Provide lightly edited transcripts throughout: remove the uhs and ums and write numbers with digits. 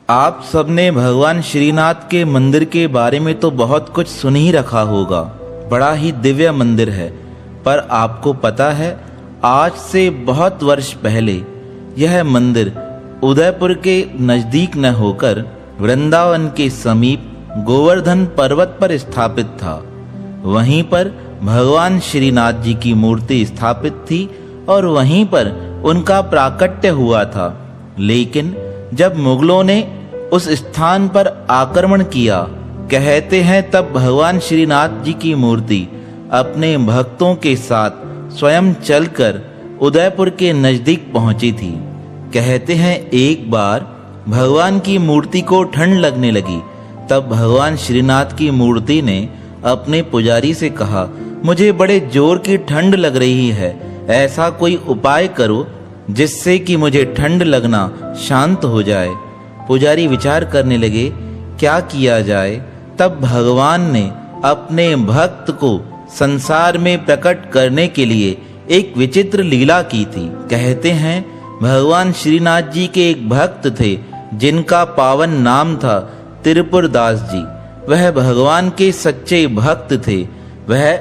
आप सबने भगवान श्रीनाथ के मंदिर के बारे में तो बहुत कुछ सुन ही रखा होगा। बड़ा ही दिव्य मंदिर है। पर आपको पता है, आज से बहुत वर्ष पहले यह मंदिर उदयपुर के नजदीक न होकर वृंदावन के समीप गोवर्धन पर्वत पर स्थापित था। वहीं पर भगवान श्रीनाथ जी की मूर्ति स्थापित थी और वहीं पर उनका प्राकट्य हुआ था। लेकिन जब मुगलों ने उस स्थान पर आक्रमण किया, कहते हैं तब भगवान श्रीनाथ जी की मूर्ति अपने भक्तों के साथ स्वयं चलकर उदयपुर के नजदीक पहुंची थी। कहते हैं एक बार भगवान की मूर्ति को ठंड लगने लगी। तब भगवान श्रीनाथ की मूर्ति ने अपने पुजारी से कहा, मुझे बड़े जोर की ठंड लग रही है, ऐसा कोई उपाय करो जिससे कि मुझे ठंड लगना शांत हो जाए। पुजारी विचार करने लगे क्या किया जाए। तब भगवान ने अपने भक्त को संसार में प्रकट करने के लिए एक विचित्र लीला की थी। कहते हैं भगवान श्रीनाथ जी के एक भक्त थे जिनका पावन नाम था त्रिपुरदास जी। वह भगवान के सच्चे भक्त थे। वह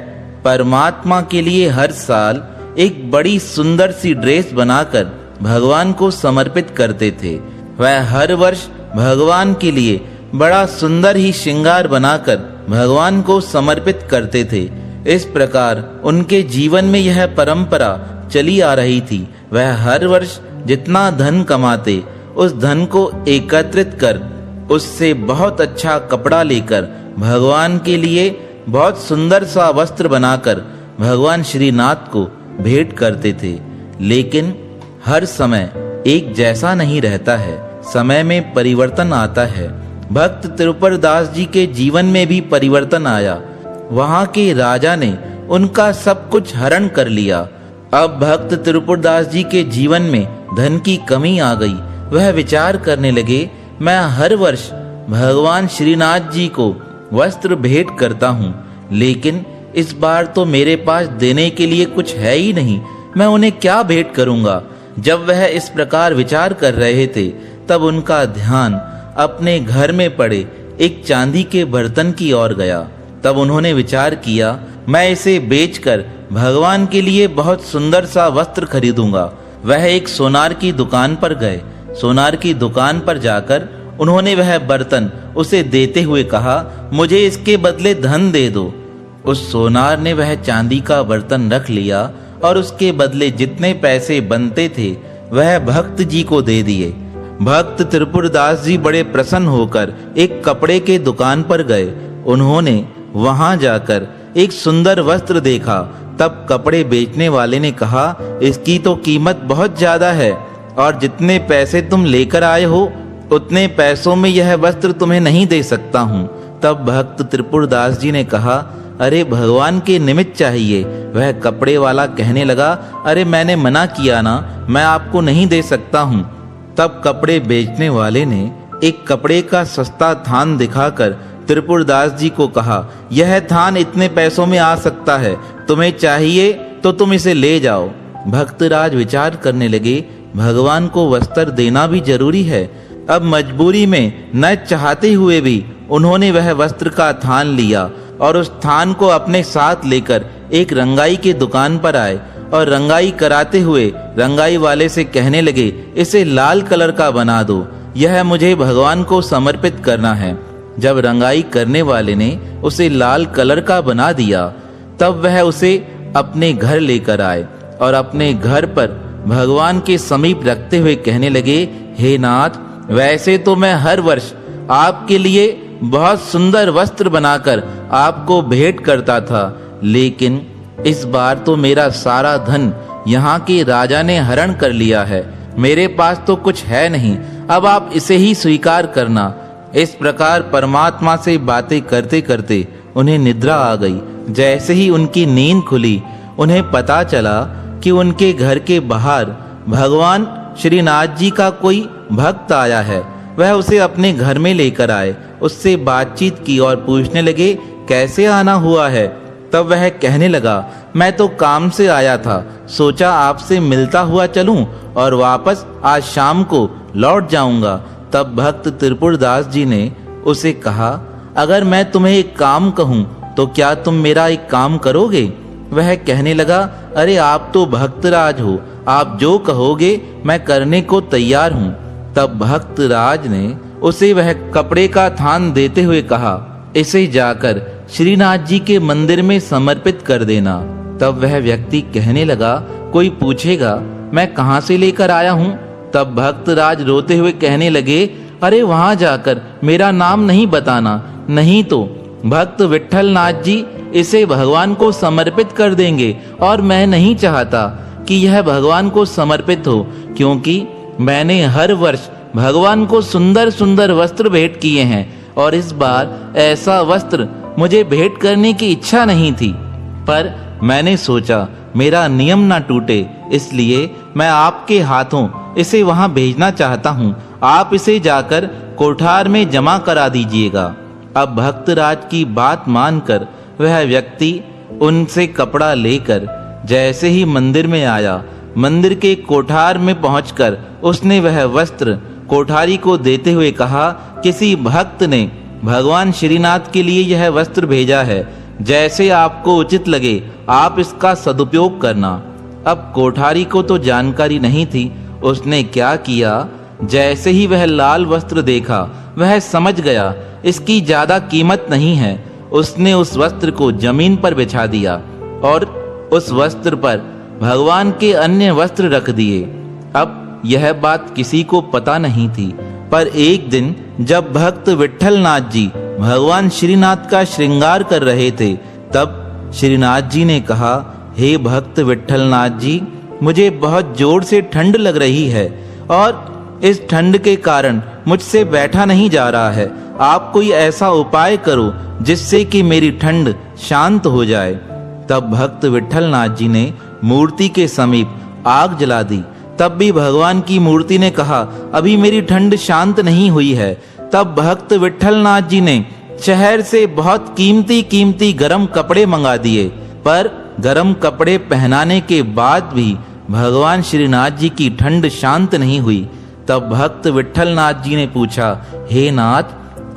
परमात्मा के लिए हर साल एक बड़ी सुंदर सी ड्रेस बनाकर भगवान को समर्पित करते थे। वह हर वर्ष भगवान के लिए बड़ा सुंदर ही श्रृंगार बनाकर भगवान को समर्पित करते थे। इस प्रकार उनके जीवन में यह परंपरा चली आ रही थी। वह हर वर्ष जितना धन कमाते, उस धन को एकत्रित कर उससे बहुत अच्छा कपड़ा लेकर भगवान के लिए बहुत सुंदर सा वस्त्र बनाकर भगवान श्रीनाथ को भेंट करते थे। लेकिन हर समय एक जैसा नहीं रहता है, समय में परिवर्तन आता है। भक्त त्रिपुरदास जी के जीवन में भी परिवर्तन आया। वहां के राजा ने उनका सब कुछ हरण कर लिया। अब भक्त त्रिपुरदास जी के जीवन में धन की कमी आ गई। वह विचार करने लगे, मैं हर वर्ष भगवान श्रीनाथ जी को वस्त्र भेंट करता हूँ, लेकिन इस बार तो मेरे पास देने के लिए कुछ है ही नहीं, मैं उन्हें क्या भेंट करूंगा। जब वह इस प्रकार विचार कर रहे थे, तब उनका ध्यान अपने घर में पड़े एक चांदी के बर्तन की ओर गया। तब उन्होंने विचार किया, मैं इसे बेचकर भगवान के लिए बहुत सुंदर सा वस्त्र खरीदूंगा। वह एक सोनार की दुकान पर गए। सोनार की दुकान पर जाकर उन्होंने वह बर्तन उसे देते हुए कहा, मुझे इसके बदले धन दे दो। उस सोनार ने वह चांदी का बर्तन रख लिया और उसके बदले जितने पैसे बनते थे वह भक्त जी को दे दिए। भक्त त्रिपुरदास जी बड़े प्रसन्न होकर एक कपड़े के दुकान पर गए। उन्होंने वहां जाकर एक सुंदर वस्त्र देखा। तब कपड़े बेचने वाले ने कहा, इसकी तो कीमत बहुत ज्यादा है और जितने पैसे तुम लेकर आए हो उतने पैसों में यह वस्त्र तुम्हें नहीं दे सकता हूँ। तब भक्त त्रिपुरदास जी ने कहा, अरे भगवान के निमित्त चाहिए। वह कपड़े वाला कहने लगा, अरे मैंने मना किया ना, मैं आपको नहीं दे सकता हूँ। तब कपड़े बेचने वाले ने एक कपड़े का सस्ता थान दिखाकर त्रिपुरदास जी को कहा, यह थान इतने पैसों में आ सकता है, तुम्हें चाहिए तो तुम इसे ले जाओ। भक्तराज विचार करने लगे, भगवान को वस्त्र देना भी जरूरी है। अब मजबूरी में न चाहते हुए भी उन्होंने वह वस्त्र का थान लिया और उस थान को अपने साथ लेकर एक रंगाई की दुकान पर आए और रंगाई कराते हुए रंगाई वाले से कहने लगे, इसे लाल कलर का बना दो, यह मुझे भगवान को समर्पित करना है। जब रंगाई करने वाले ने उसे लाल कलर का बना दिया, तब वह उसे अपने घर लेकर आए और अपने घर पर भगवान के समीप रखते हुए कहने लगे, हे नाथ, वैसे तो मैं हर वर्ष आपके लिए बहुत सुंदर वस्त्र बनाकर आपको भेंट करता था, लेकिन इस बार तो मेरा सारा धन यहाँ के राजा ने हरण कर लिया है। मेरे पास तो कुछ है नहीं, अब आप इसे ही स्वीकार करना। इस प्रकार परमात्मा से बातें करते करते उन्हें निद्रा आ गई। जैसे ही उनकी नींद खुली, उन्हें पता चला कि उनके घर के बाहर भगवान श्रीनाथ जी का कोई भक्त आया है। वह उसे अपने घर में लेकर आए, उससे बातचीत की और पूछने लगे, कैसे आना हुआ है। तब वह कहने लगा, मैं तो काम से आया था, सोचा आपसे मिलता हुआ चलूं और वापस आज शाम को लौट जाऊंगा। तब भक्त त्रिपुरदास जी ने उसे कहा, अगर मैं तुम्हें एक काम कहूँ तो क्या तुम मेरा एक काम करोगे? वह कहने लगा, अरे आप तो भक्तराज हो, आप जो कहोगे मैं करने को तैयार हूँ। तब भक्तराज ने उसे वह कपड़े का थान देते हुए कहा, इसे जाकर श्रीनाथ जी के मंदिर में समर्पित कर देना। तब वह व्यक्ति कहने लगा, कोई पूछेगा मैं कहाँ से लेकर आया हूँ? तब भक्तराज रोते हुए कहने लगे, अरे वहां जाकर मेरा नाम नहीं बताना, नहीं तो भक्त विट्ठल नाथ जी इसे भगवान को समर्पित कर देंगे और मैं नहीं चाहता कि यह भगवान को समर्पित हो, क्योंकि मैंने हर वर्ष भगवान को सुंदर सुंदर वस्त्र भेंट किए हैं और इस बार ऐसा वस्त्र मुझे भेंट करने की इच्छा नहीं थी, पर मैंने सोचा मेरा नियम ना टूटे, इसलिए मैं आपके हाथों इसे वहां भेजना चाहता हूँ। आप इसे जाकर कोठार में जमा करा दीजिएगा। अब भक्तराज की बात मानकर वह व्यक्ति उनसे कपड़ा लेकर जैसे ही मंदिर में आया, मंदिर के कोठार में पहुंचकर उसने वह वस्त्र कोठारी को देते हुए कहा, किसी भक्त ने भगवान श्रीनाथ के लिए यह वस्त्र भेजा है, जैसे आपको उचित लगे आप इसका सदुपयोग करना। अब कोठारी को तो जानकारी नहीं थी, उसने क्या किया, जैसे ही वह लाल वस्त्र देखा वह समझ गया इसकी ज्यादा कीमत नहीं है। उसने उस वस्त्र को जमीन पर बिछा दिया और उस वस्त्र पर भगवान के अन्य वस्त्र रख दिए। अब यह बात किसी को पता नहीं थी, पर एक दिन जब भक्त विट्ठल नाथ जी भगवान श्रीनाथ का श्रृंगार कर रहे थे, तब श्रीनाथ जी ने कहा, हे भक्त विट्ठल नाथ जी, मुझे बहुत जोर से ठंड लग रही है और इस ठंड के कारण मुझसे बैठा नहीं जा रहा है। आप कोई ऐसा उपाय करो जिससे कि मेरी ठंड शांत हो जाए। तब भक्त विट्ठल नाथ जी ने मूर्ति के समीप आग जला दी। तब भी भगवान की मूर्ति ने कहा, अभी मेरी ठंड शांत नहीं हुई है। तब भक्त विट्ठल नाथ जी ने शहर से बहुत कीमती कीमती गरम कपड़े मंगा दिए, पर गरम कपड़े पहनाने के बाद भी भगवान श्रीनाथ जी की ठंड शांत नहीं हुई। तब भक्त विट्ठल नाथ जी ने पूछा, हे नाथ,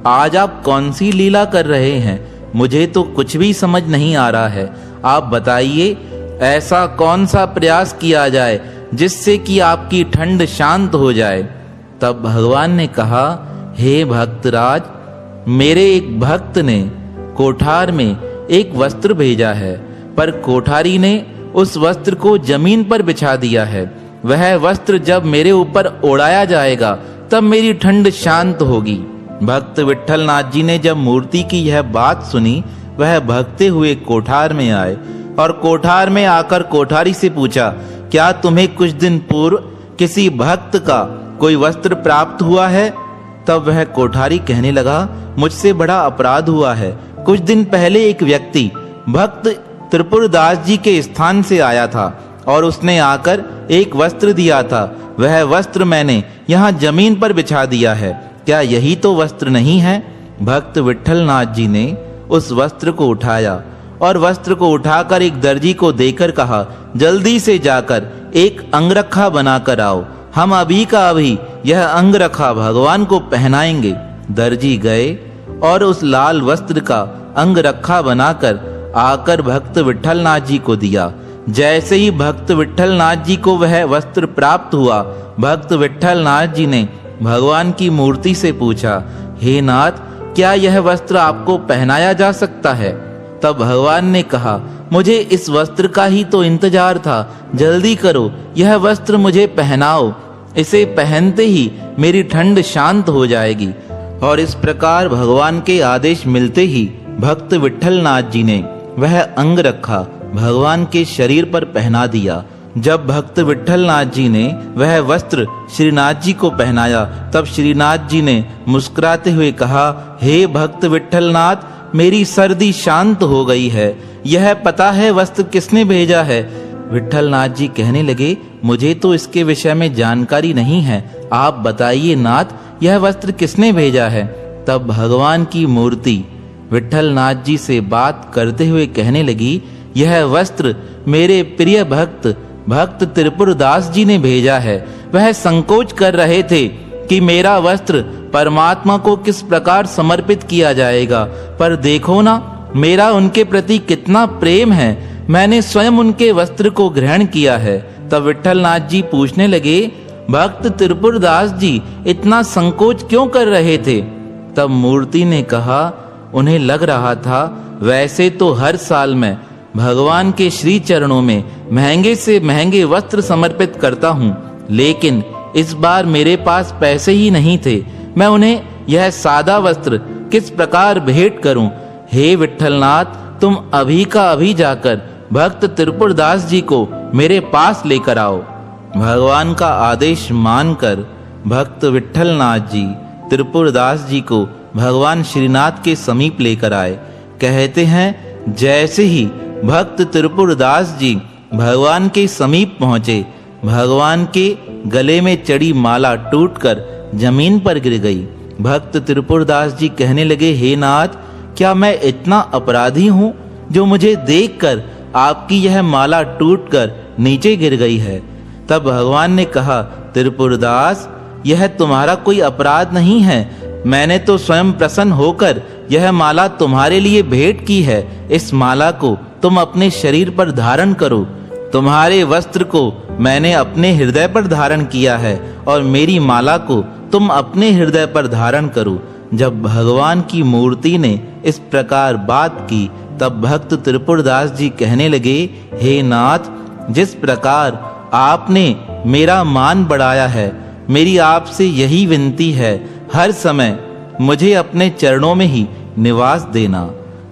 आज आप कौन सी लीला कर रहे हैं? मुझे तो कुछ भी समझ नहीं आ रहा है। आप बताइए, ऐसा कौन सा प्रयास किया जाए जिससे कि आपकी ठंड शांत हो जाए? तब भगवान ने कहा, हे भक्तराज, मेरे एक भक्त ने कोठार में एक वस्त्र भेजा है, पर कोठारी ने उस वस्त्र को जमीन पर बिछा दिया है। वह वस्त्र जब मेरे ऊपर ओढ़ाया जाएगा तब मेरी ठंड शांत होगी। भक्त विट्ठल नाथ जी ने जब मूर्ति की यह बात सुनी, वह भगते हुए कोठार में आए और कोठार में आकर कोठारी से पूछा, क्या तुम्हें कुछ दिन पूर्व किसी भक्त का कोई वस्त्र प्राप्त हुआ है? तब वह कोठारी कहने लगा, मुझसे बड़ा अपराध हुआ है। कुछ दिन पहले एक व्यक्ति भक्त त्रिपुरदास जी के स्थान से आया था और उसने आकर एक वस्त्र दिया था। वह वस्त्र मैंने यहाँ जमीन पर बिछा दिया है। क्या यही तो वस्त्र नहीं है? भक्त विट्ठल नाथ जी ने उस वस्त्र को उठाया और वस्त्र को उठाकर एक दर्जी को देकर कहा, जल्दी से जाकर एक अंगरखा बनाकर आओ। हम अभी का अभी यह अंगरखा भगवान को पहनाएंगे। दर्जी गए और उस लाल वस्त्र का अंगरखा बनाकर आकर भक्त विट्ठल नाथ जी को दिया। जैसे ही भक्त विट्ठल नाथ जी को वह वस्त्र प्राप्त हुआ, भक्त विट्ठल नाथ जी ने भगवान की मूर्ति से पूछा, हे नाथ, क्या यह वस्त्र आपको पहनाया जा सकता है? तब भगवान ने कहा, मुझे इस वस्त्र का ही तो इंतजार था, जल्दी करो, यह वस्त्र मुझे पहनाओ। इसे पहनते ही मेरी ठंड शांत हो जाएगी। और इस प्रकार भगवान के आदेश मिलते ही भक्त विट्ठल नाथ जी ने वह अंगरखा भगवान के शरीर पर पहना दिया। जब भक्त विट्ठल नाथ जी ने वह वस्त्र श्रीनाथ जी को पहनाया, तब श्रीनाथ जी ने मुस्कुराते हुए कहा, हे भक्त विट्ठल नाथ, मेरी सर्दी शांत हो गई है। यह पता है वस्त्र किसने भेजा है? विट्ठल नाथ जी कहने लगे, मुझे तो इसके विषय में जानकारी नहीं है, आप बताइए नाथ, यह वस्त्र किसने भेजा है? तब भगवान की मूर्ति विट्ठल नाथ जी से बात करते हुए कहने लगी, यह वस्त्र मेरे प्रिय भक्त त्रिपुरदास जी ने भेजा है। वह संकोच कर रहे थे कि मेरा वस्त्र परमात्मा को किस प्रकार समर्पित किया जाएगा, पर देखो ना मेरा उनके प्रति कितना प्रेम है, मैंने स्वयं उनके वस्त्र को ग्रहण किया है। तब विट्ठलनाथ जी पूछने लगे, भक्त त्रिपुरदास जी इतना संकोच क्यों कर रहे थे? तब मूर्ति ने कहा, उन्हें लग रहा था वैसे तो हर साल मैं भगवान के श्री चरणों में महंगे से महंगे वस्त्र समर्पित करता हूँ, लेकिन इस बार मेरे पास पैसे ही नहीं थे। मैं उन्हें यह सादा वस्त्र किस प्रकार भेंट करूं? हे विट्ठलनाथ, तुम अभी का अभी जाकर भक्त त्रिपुरदास जी को मेरे पास लेकर आओ। भगवान का आदेश मानकर भक्त विट्ठलनाथ जी त्रिपुरदास जी को भगवान श्रीनाथ के समीप लेकर आए। कहते हैं जैसे ही भक्त त्रिपुरदास जी भगवान के समीप पहुंचे, भगवान के गले में चढ़ी माला टूटकर जमीन पर गिर गई। भक्त त्रिपुरदास जी कहने लगे, हे नाथ, क्या मैं इतना अपराधी हूँ जो मुझे देखकर आपकी यह माला टूटकर नीचे गिर गई है? तब भगवान ने कहा, त्रिपुरदास, यह तुम्हारा कोई अपराध नहीं है। मैंने तो स्वयं प्रसन्न होकर यह माला तुम्हारे लिए भेंट की है। इस माला को तुम अपने शरीर पर धारण करो। तुम्हारे वस्त्र को मैंने अपने हृदय पर धारण किया है और मेरी माला को तुम अपने हृदय पर धारण करो। जब भगवान की मूर्ति ने इस प्रकार बात की, तब भक्त त्रिपुरदास जी कहने लगे, हे नाथ, जिस प्रकार आपने मेरा मान बढ़ाया है, मेरी आपसे यही विनती है, हर समय मुझे अपने चरणों में ही निवास देना।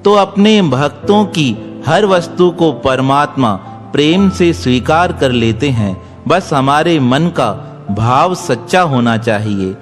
तो अपने भक्तों की हर वस्तु को परमात्मा प्रेम से स्वीकार कर लेते हैं। बस हमारे मन का भाव सच्चा होना चाहिए।